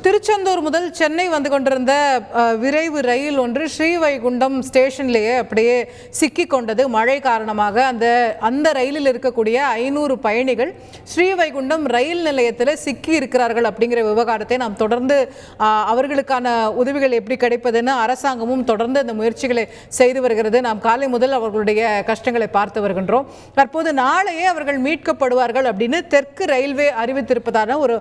திருச்செந்தூர் முதல் சென்னை வந்து கொண்டிருந்த விரைவு ரயில் ஒன்று ஸ்ரீவைகுண்டம் ஸ்டேஷன்லேயே அப்படியே சிக்கி கொண்டது. மழை காரணமாக அந்த ரயிலில் இருக்கக்கூடிய 500 பயணிகள் ஸ்ரீவைகுண்டம் ரயில் நிலையத்தில் சிக்கி இருக்கிறார்கள் அப்படிங்கிற விவகாரத்தை நாம் தொடர்ந்து அவர்களுக்கான உதவிகள் எப்படி கிடைப்பதுன்னு அரசாங்கமும் தொடர்ந்து அந்த முயற்சிகளை செய்து வருகிறது. நாம் காலை முதல் அவர்களுடைய கஷ்டங்களை பார்த்து வருகின்றோம். தற்போது நாளையே அவர்கள் மீட்கப்படுவார்கள் அப்படின்னு தெற்கு ரயில்வே அறிவித்திருப்பதான ஒரு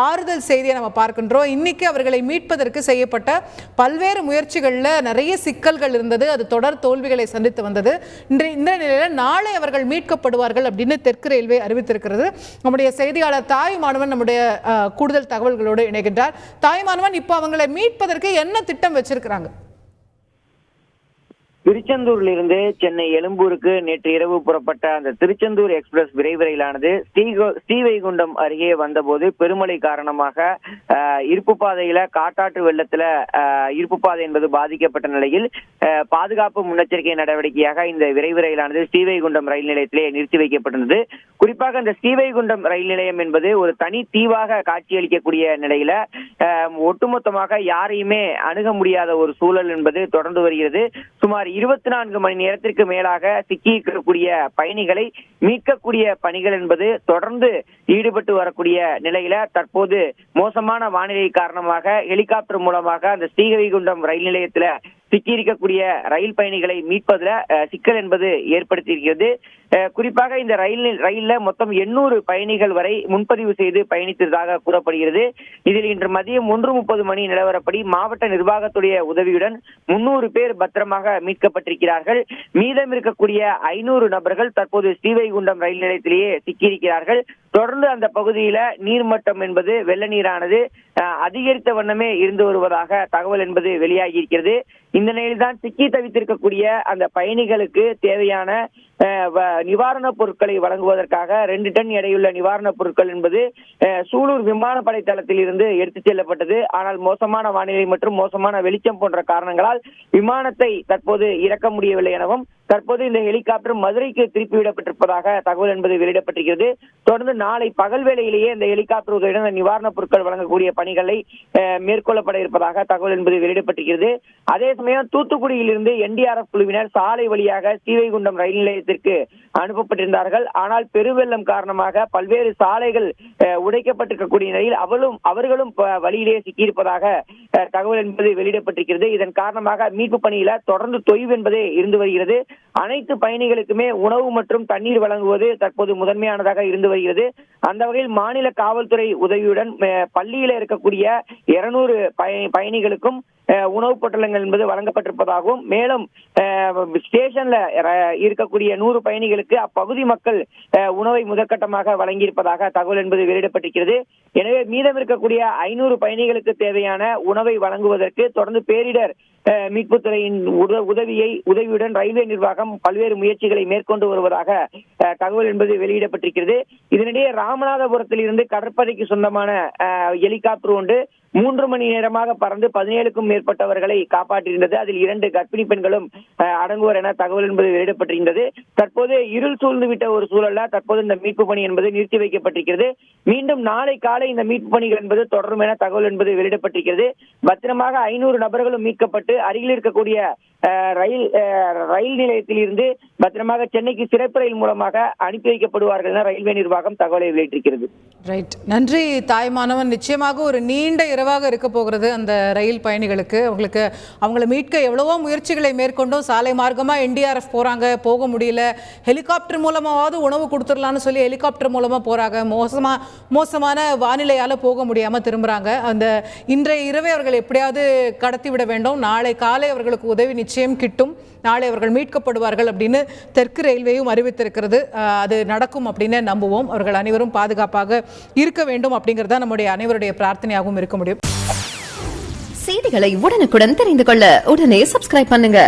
ஆறுதல் செய்தியை நம்ம பார்க்கின்றோம். இன்னைக்கு அவர்களை மீட்பதற்கு செய்யப்பட்ட பல்வேறு முயற்சிகளில் நிறைய சிக்கல்கள் இருந்தது. அது தொடர் தோல்விகளை சந்தித்து வந்தது. இந்த நிலையில் நாளை அவர்கள் மீட்கப்படுவார்கள் அப்படின்னு தெற்கு ரயில்வே அறிவித்திருக்கிறது. நம்முடைய செய்தியாளர் தாய்மானவன் நம்முடைய கூடுதல் தகவல்களோடு இணைகின்றார். தாய்மானவன், இப்போ அவங்களை மீட்பதற்கு என்ன திட்டம் வச்சிருக்கிறாங்க? திருச்செந்தூரிலிருந்து சென்னை எழும்பூருக்கு நேற்று இரவு புறப்பட்ட அந்த திருச்செந்தூர் எக்ஸ்பிரஸ் விரைவு ரயிலானது ஸ்ரீவைகுண்டம் அருகே வந்தபோது பெருமழை காரணமாக இருப்பு பாதையில காட்டாற்று வெள்ளத்துல இருப்பு பாதை என்பது பாதிக்கப்பட்ட நிலையில் பாதுகாப்பு முன்னெச்சரிக்கை நடவடிக்கையாக இந்த விரைவு ரயிலானது ஸ்ரீவைகுண்டம் ரயில் நிலையத்திலே நிறுத்தி வைக்கப்பட்டிருந்தது. குறிப்பாக இந்த ஸ்ரீவைகுண்டம் ரயில் நிலையம் என்பது ஒரு தனி தீவாக காட்சியளிக்கக்கூடிய நிலையில ஒட்டுமொத்தமாக யாரையுமே அணுக முடியாத ஒரு சூழல் என்பது தொடர்ந்து வருகிறது. சுமார் 24 மணி நேரத்திற்கு மேலாக சிக்கியிருக்கக்கூடிய பயணிகளை மீட்கக்கூடிய பணிகள் என்பது தொடர்ந்து ஈடுபட்டு வரக்கூடிய நிலையில தற்போது மோசமான வானிலை காரணமாக ஹெலிகாப்டர் மூலமாக அந்த ஸ்ரீவைகுண்டம் ரயில் நிலையத்துல சிக்கியிருக்கக்கூடிய ரயில் பயணிகளை மீட்பதில் சிக்கல் என்பது ஏற்படுத்தியிருக்கிறது. குறிப்பாக இந்த ரயில்ல மொத்தம் 800 பயணிகள் வரை முன்பதிவு செய்து பயணித்ததாக கூறப்படுகிறது. இதில் இன்று மதியம் 1:30 மணி நிலவரப்படி மாவட்ட நிர்வாகத்துடைய உதவியுடன் 300 பேர் பத்திரமாக மீட்கப்பட்டிருக்கிறார்கள். மீதம் இருக்கக்கூடிய 500 நபர்கள் தற்போது ஸ்ரீவைகுண்டம் ரயில் நிலையத்திலேயே சிக்கியிருக்கிறார்கள். தொடர்ந்து அந்த பகுதியில நீர்மட்டம் என்பது வெள்ள நீரானது அதிகரித்த வண்ணமே இருந்து வருவதாக தகவல் என்பது வெளியாகி இருக்கிறது. இந்த நிலையில்தான் சிக்கி தவித்திருக்கக்கூடிய அந்த பயணிகளுக்கு தேவையான நிவாரணப் பொருட்களை வழங்குவதற்காக 2 டன் எடையுள்ள நிவாரணப் பொருட்கள் என்பது சூலூர் விமானப்படை தளத்தில் இருந்து எடுத்துச் செல்லப்பட்டது. ஆனால் மோசமான வானிலை மற்றும் மோசமான வெளிச்சம் போன்ற காரணங்களால் விமானத்தை தற்போது இறக்க முடியவில்லை எனவும் தற்போது இந்த ஹெலிகாப்டர் மதுரைக்கு திருப்பிவிடப்பட்டிருப்பதாக தகவல் என்பது வெளியிடப்பட்டிருக்கிறது. தொடர்ந்து நாளை பகல் வேளையிலேயே இந்த ஹெலிகாப்டர் உதவியுடன் நிவாரணப் பொருட்கள் வழங்கக்கூடிய பணிகளை மேற்கொள்ளப்பட இருப்பதாக தகவல் என்பது வெளியிடப்பட்டிருக்கிறது. அதே சமயம் தூத்துக்குடியிலிருந்து NDRF குழுவினர் சாலை வழியாக ஸ்ரீவைகுண்டம் ரயில் நிலையத்திற்கு அனுப்பப்பட்டிருந்தார்கள். ஆனால் பெருவெள்ளம் காரணமாக பல்வேறு சாலைகள் உடைக்கப்பட்டிருக்கக்கூடிய நிலையில் அவர்களும் வழியிலேயே சிக்கியிருப்பதாக தகவல் என்பது வெளியிடப்பட்டிருக்கிறது. இதன் காரணமாக மீட்பு பணியில தொடர்ந்து தொய்வு என்பதே இருந்து வருகிறது. அனைத்து பயணிகளுக்குமே உணவு மற்றும் தண்ணீர் வழங்குவது தற்போது முதன்மையானதாக இருந்து வருகிறது. அந்த வகையில் மாநில காவல்துறை உதவியுடன் பள்ளியில இருக்கக்கூடிய 200 பயணிகளுக்கும் உணவுப் பொட்டலங்கள் என்பது வழங்கப்பட்டிருப்பதாகவும் மேலும் ஸ்டேஷன்ல இருக்கக்கூடிய 100 பயணிகளுக்கு அப்பகுதி மக்கள் உணவை முதற்கட்டமாக வழங்கியிருப்பதாக தகவல் என்பது வெளியிடப்பட்டிருக்கிறது. எனவே மீதம் இருக்கக்கூடிய 500 பயணிகளுக்கு தேவையான உணவை வழங்குவதற்கு தொடர்ந்து பேரிடர் மீட்புத்துறையின் உதவியுடன் ரயில்வே நிர்வாகம் பல்வேறு முயற்சிகளை மேற்கொண்டு வருவதாக தகவல் என்பது வெளியிடப்பட்டிருக்கிறது. இதனிடையே ராமநாதபுரத்தில் இருந்து கடற்படைக்கு சொந்தமான ஹெலிகாப்டர் ஒன்று 3 மணி நேரமாக பறந்து 17க்கும் மேற்பட்டவர்களை காப்பாற்றியிருந்தது. அதில் 2 கர்ப்பிணி பெண்களும் அடங்குவர் என தகவல் என்பது வெளியிடப்பட்டிருந்தது. தற்போது இருள் சூழ்ந்து விட்ட ஒரு சூழல்ல தற்போது இந்த மீட்பு பணி என்பது நிறுத்தி வைக்கப்பட்டிருக்கிறது. மீண்டும் நாளை காலை இந்த மீட்பு பணிகள் என்பது தொடரும் என தகவல் என்பது வெளியிடப்பட்டிருக்கிறது. பத்திரமாக 500 நபர்களும் மீட்கப்பட்டு அருகில் இருக்கக்கூடிய ரயில் நிலையத்தில் இருந்து பத்திரமாக சென்னைக்கு சிறப்பு ரயில் மூலமாக அனுப்பி வைக்கப்படுவார்கள் என ரயில்வே நிர்வாகம் தகவலை வெளியிட்டிருக்கிறது. ரைட், நன்றி தாய்மானவன். நிச்சயமாக ஒரு நீண்ட இரவாக இருக்க போகிறது அந்த ரயில் பயணிகளுக்கு. அவங்களை மீட்க எவ்வளவோ முயற்சிகளை மேற்கொண்டும் சாலை மார்க்கமா NDRF போறாங்க, போக முடியல. ஹெலிகாப்டர் மூலமாவது உணவு கொடுத்துடலாம்னு சொல்லி ஹெலிகாப்டர் மூலமா போறாங்க. மோசமான வானிலையால போக முடியாம திரும்புறாங்க. அந்த இன்றைய இரவை அவர்கள் எப்படியாவது கடத்தி விட வேண்டும். நாளை காலை அவர்களுக்கு உதவி நிச்சயம் கிட்டும். நாளை அவர்கள் மீட்கப்படுவார்கள் அப்படின்னு தெற்கு ரயில்வேயும் அறிவித்திருக்கிறது. அது நடக்கும் அப்படின்னு நம்புவோம். அவர்கள் அனைவரும் பாதுகாப்பாக இருக்க வேண்டும் அப்படிங்கிறதா நம்முடைய அனைவருடைய பிரார்த்தனையாகவும் இருக்க முடியும். செய்திகளை உடனுக்குடன் தெரிந்து கொள்ள உடனே சப்ஸ்கிரைப் பண்ணுங்க.